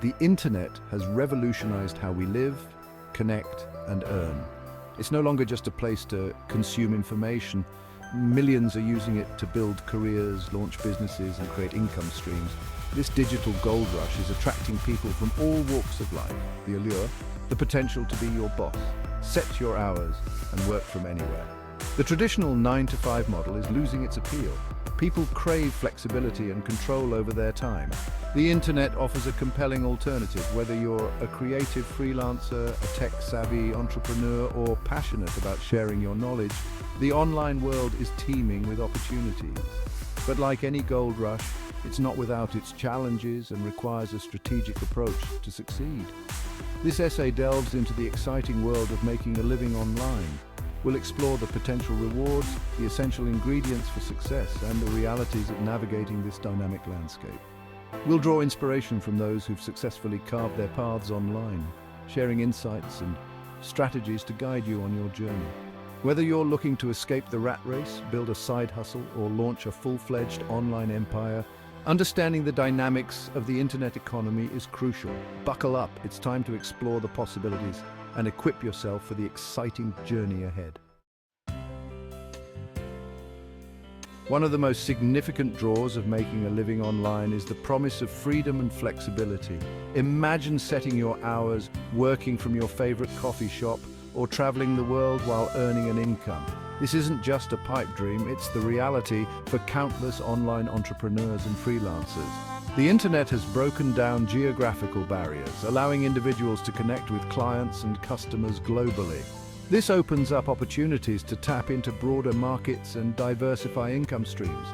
The internet has revolutionized how we live, connect, and earn. It's no longer just a place to consume information. Millions are using it to build careers, launch businesses, and create income streams. This digital gold rush is attracting people from all walks of life. The allure, the potential to be your boss, set your hours, and work from anywhere. The traditional 9-to-5 model is losing its appeal. People crave flexibility and control over their time. The internet offers a compelling alternative, whether you're a creative freelancer, a tech-savvy entrepreneur, or passionate about sharing your knowledge. The online world is teeming with opportunities. But like any gold rush, it's not without its challenges and requires a strategic approach to succeed. This essay delves into the exciting world of making a living online. We'll explore the potential rewards, the essential ingredients for success, and the realities of navigating this dynamic landscape. We'll draw inspiration from those who've successfully carved their paths online, sharing insights and strategies to guide you on your journey. Whether you're looking to escape the rat race, build a side hustle, or launch a full-fledged online empire, understanding the dynamics of the internet economy is crucial. Buckle up, it's time to explore the possibilities and equip yourself for the exciting journey ahead. One of the most significant draws of making a living online is the promise of freedom and flexibility. Imagine setting your hours, working from your favorite coffee shop, or traveling the world while earning an income. This isn't just a pipe dream, it's the reality for countless online entrepreneurs and freelancers. The internet has broken down geographical barriers, allowing individuals to connect with clients and customers globally. This opens up opportunities to tap into broader markets and diversify income streams.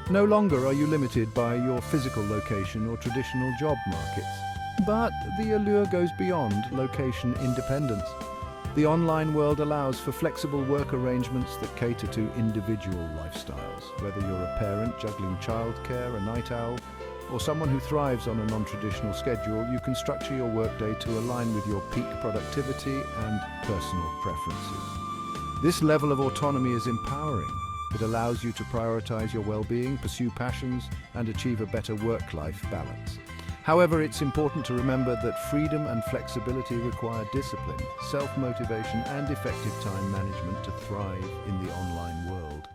No longer are you limited by your physical location or traditional job markets. But the allure goes beyond location independence. The online world allows for flexible work arrangements that cater to individual lifestyles. Whether you're a parent juggling childcare, a night owl, or someone who thrives on a non-traditional schedule, you can structure your workday to align with your peak productivity and personal preferences. This level of autonomy is empowering. It allows you to prioritize your well-being, pursue passions, and achieve a better work-life balance. However, it's important to remember that freedom and flexibility require discipline, self-motivation, and effective time management to thrive in the online world.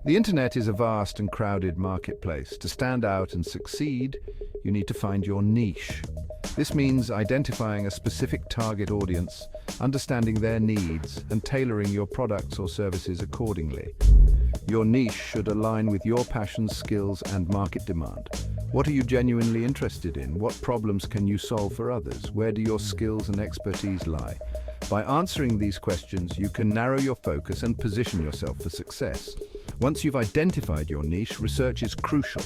The internet is a vast and crowded marketplace. To stand out and succeed, you need to find your niche. This means identifying a specific target audience, understanding their needs, and tailoring your products or services accordingly. Your niche should align with your passions, skills, and market demand. What are you genuinely interested in? What problems can you solve for others? Where do your skills and expertise lie? By answering these questions, you can narrow your focus and position yourself for success. Once you've identified your niche, research is crucial.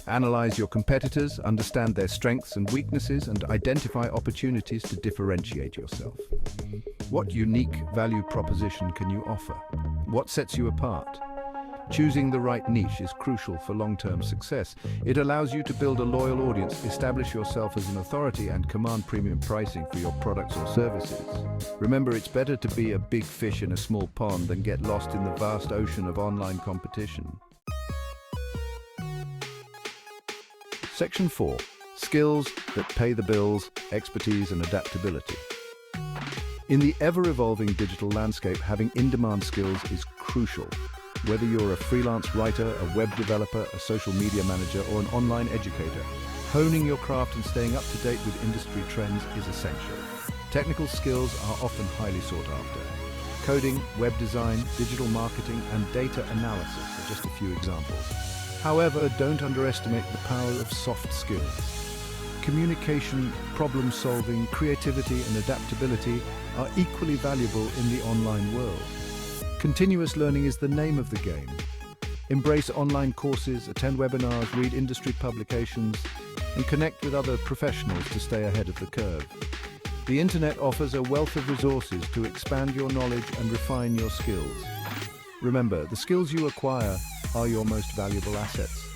Analyze your competitors, understand their strengths and weaknesses, and identify opportunities to differentiate yourself. What unique value proposition can you offer? What sets you apart? Choosing the right niche is crucial for long-term success. It allows you to build a loyal audience, establish yourself as an authority, and command premium pricing for your products or services. Remember, it's better to be a big fish in a small pond than get lost in the vast ocean of online competition. Section 4. Skills that pay the bills, expertise, and adaptability. In the ever-evolving digital landscape, having in-demand skills is crucial. Whether you're a freelance writer, a web developer, a social media manager, or an online educator, honing your craft and staying up to date with industry trends is essential. Technical skills are often highly sought after. Coding, web design, digital marketing, and data analysis are just a few examples. However, don't underestimate the power of soft skills. Communication, problem solving, creativity, and adaptability are equally valuable in the online world. Continuous learning is the name of the game. Embrace online courses, attend webinars, read industry publications, and connect with other professionals to stay ahead of the curve. The internet offers a wealth of resources to expand your knowledge and refine your skills. Remember, the skills you acquire are your most valuable assets.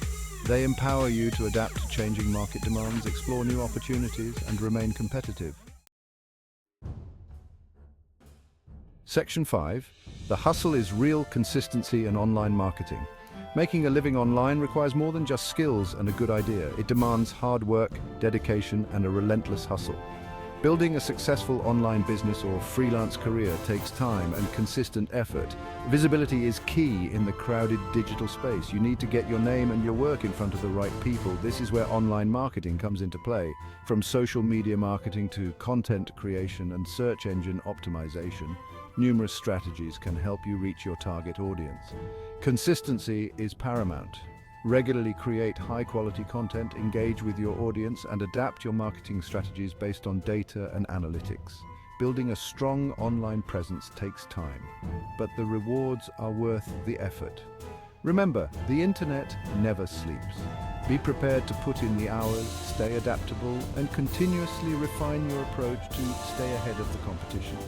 They empower you to adapt to changing market demands, explore new opportunities, and remain competitive. Section 5. The hustle is real consistency and online marketing. Making a living online requires more than just skills and a good idea. It demands hard work, dedication, and a relentless hustle. Building a successful online business or freelance career takes time and consistent effort. Visibility is key in the crowded digital space. You need to get your name and your work in front of the right people. This is where online marketing comes into play. From social media marketing to content creation and search engine optimization, numerous strategies can help you reach your target audience. Consistency is paramount. Regularly create high-quality content, engage with your audience, and adapt your marketing strategies based on data and analytics. Building a strong online presence takes time, but the rewards are worth the effort. Remember, the internet never sleeps. Be prepared to put in the hours, stay adaptable, and continuously refine your approach to stay ahead of the competition.